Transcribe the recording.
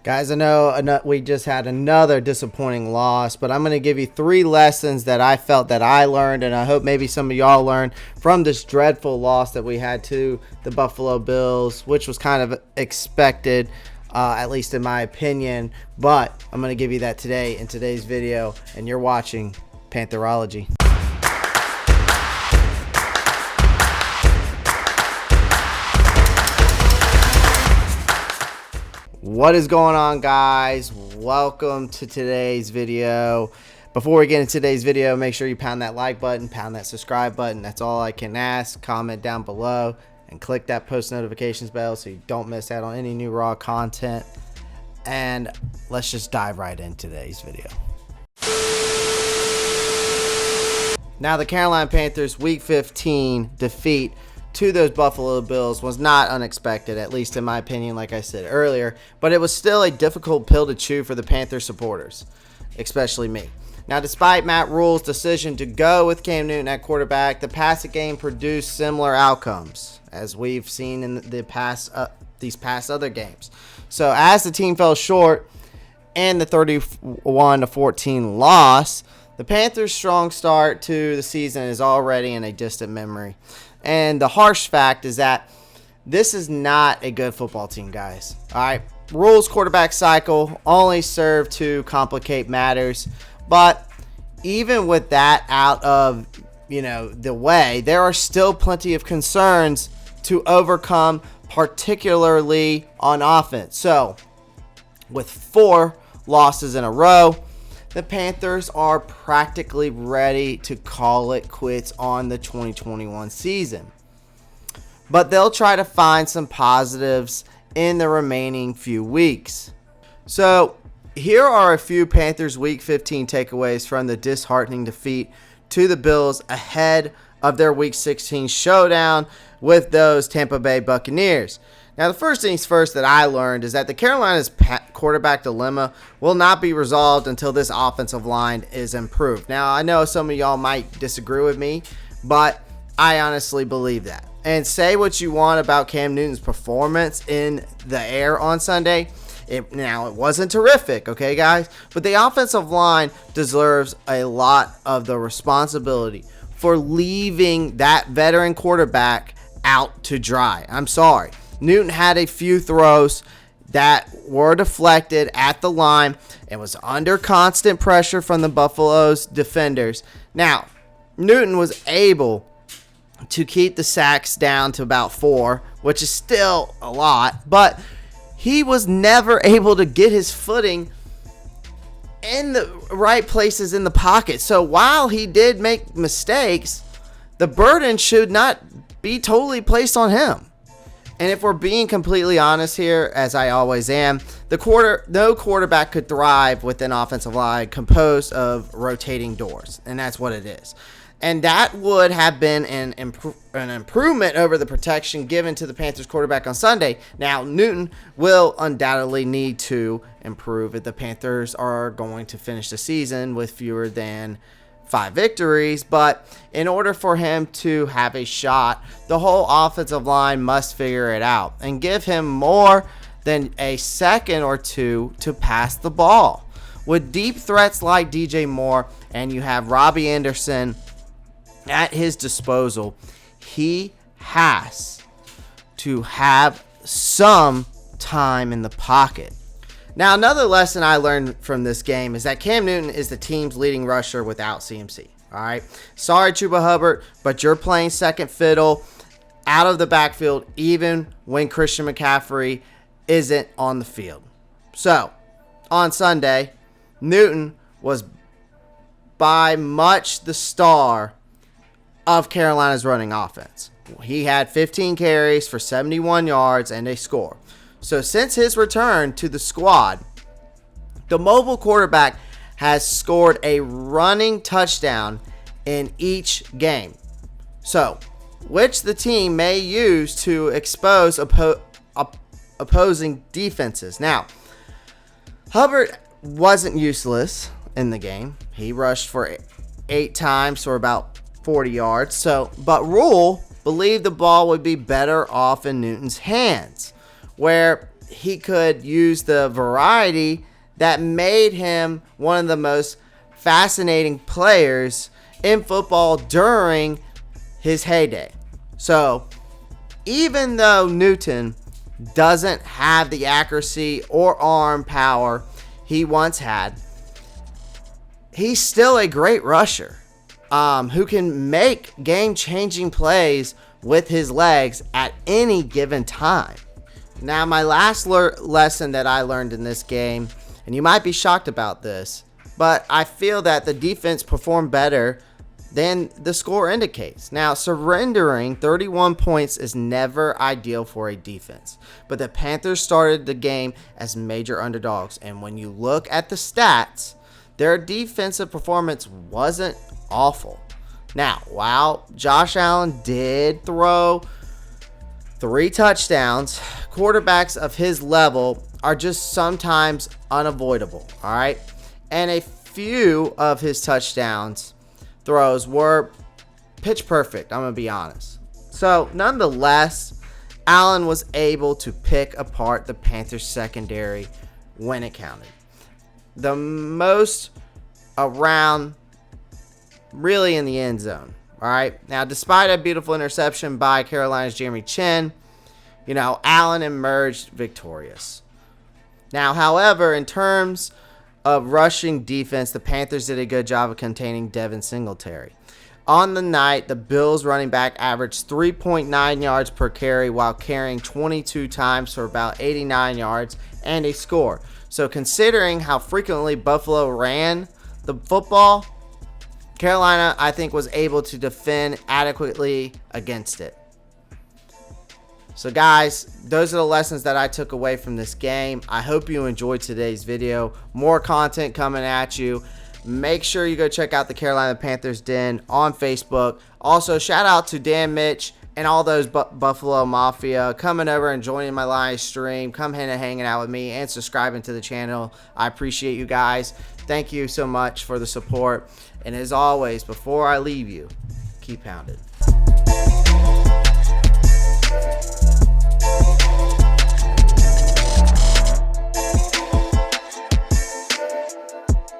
Guys, I know we just had another disappointing loss, but I'm going to give you 3 lessons that I felt that I learned, and I hope maybe some of y'all learned from this dreadful loss that we had to the Buffalo Bills, which was kind of expected, at least in my opinion. But I'm going to give you that today in today's video, and you're watching Pantherology. What is going on, guys? Welcome to today's video. Before we get into today's video, make sure you pound that like button, pound that subscribe button. That's all I can ask. Comment down below and click that post notifications bell so you don't miss out on any new raw content. And let's just dive right into today's video. Now, the Carolina Panthers Week 15 defeat to those Buffalo Bills was not unexpected, at least in my opinion, like I said earlier, but it was still a difficult pill to chew for the Panther supporters, especially me. Now, despite Matt Rule's decision to go with Cam Newton at quarterback, the passing game produced similar outcomes as we've seen in the past these past other games. So as the team fell short in the 31-14 loss, the Panthers' strong start to the season is already in a distant memory. And the harsh fact is that this is not a good football team, guys. All right. Rule's quarterback cycle only served to complicate matters. But even with that out of, the way, there are still plenty of concerns to overcome, particularly on offense. So, with 4 losses in a row, the Panthers are practically ready to call it quits on the 2021 season. But they'll try to find some positives in the remaining few weeks. So here are a few Panthers Week 15 takeaways from the disheartening defeat to the Bills ahead of their Week 16 showdown with those Tampa Bay Buccaneers. Now, the first things first that I learned is that the Carolina's quarterback dilemma will not be resolved until this offensive line is improved. Now, I know some of y'all might disagree with me, but I honestly believe that. And say what you want about Cam Newton's performance in the air on Sunday. It wasn't terrific, okay, guys? But the offensive line deserves a lot of the responsibility for leaving that veteran quarterback out to dry. I'm sorry. Newton had a few throws that were deflected at the line and was under constant pressure from the Buffalo's defenders. Now, Newton was able to keep the sacks down to about 4, which is still a lot, but he was never able to get his footing in the right places in the pocket. So while he did make mistakes, the burden should not be totally placed on him. And if we're being completely honest here, as I always am, no quarterback could thrive with an offensive line composed of rotating doors, and that's what it is. And that would have been an improvement over the protection given to the Panthers quarterback on Sunday. Now, Newton will undoubtedly need to improve if the Panthers are going to finish the season with fewer than 5 victories, but in order for him to have a shot, the whole offensive line must figure it out and give him more than a second or two to pass the ball. With deep threats like DJ Moore and you have Robbie Anderson at his disposal, he has to have some time in the pocket. Now, another lesson I learned from this game is that Cam Newton is the team's leading rusher without CMC. All right. Sorry, Chuba Hubbard, but you're playing second fiddle out of the backfield even when Christian McCaffrey isn't on the field. So, on Sunday, Newton was by much the star of Carolina's running offense. He had 15 carries for 71 yards and a score. So since his return to the squad, the mobile quarterback has scored a running touchdown in each game. So, which the team may use to expose opposing defenses. Now, Hubbard wasn't useless in the game. He rushed for 8 times for about 40 yards. But Rule believed the ball would be better off in Newton's hands, where he could use the variety that made him one of the most fascinating players in football during his heyday. So even though Newton doesn't have the accuracy or arm power he once had, he's still a great rusher who can make game-changing plays with his legs at any given time. Now, my last lesson that I learned in this game, and you might be shocked about this, but I feel that the defense performed better than the score indicates. Now, surrendering 31 points is never ideal for a defense, but the Panthers started the game as major underdogs, and when you look at the stats, their defensive performance wasn't awful. Now, while Josh Allen did throw 3 touchdowns, quarterbacks of his level are just sometimes unavoidable, all right? And a few of his touchdowns throws were pitch perfect, I'm going to be honest. So, nonetheless, Allen was able to pick apart the Panthers secondary when it counted. The most around really in the end zone. All right. Now, despite a beautiful interception by Carolina's Jeremy Chin, Allen emerged victorious. Now, however, in terms of rushing defense, the Panthers did a good job of containing Devin Singletary. On the night, the Bills running back averaged 3.9 yards per carry while carrying 22 times for about 89 yards and a score. So considering how frequently Buffalo ran the football, Carolina, I think, was able to defend adequately against it. So, guys, those are the lessons that I took away from this game. I hope you enjoyed today's video. More content coming at you. Make sure you go check out the Carolina Panthers Den on Facebook. Also, shout out to Dan Mitch and all those Buffalo Mafia coming over and joining my live stream. Come hanging out with me and subscribing to the channel. I appreciate you guys. Thank you so much for the support. And as always, before I leave you, keep pounding.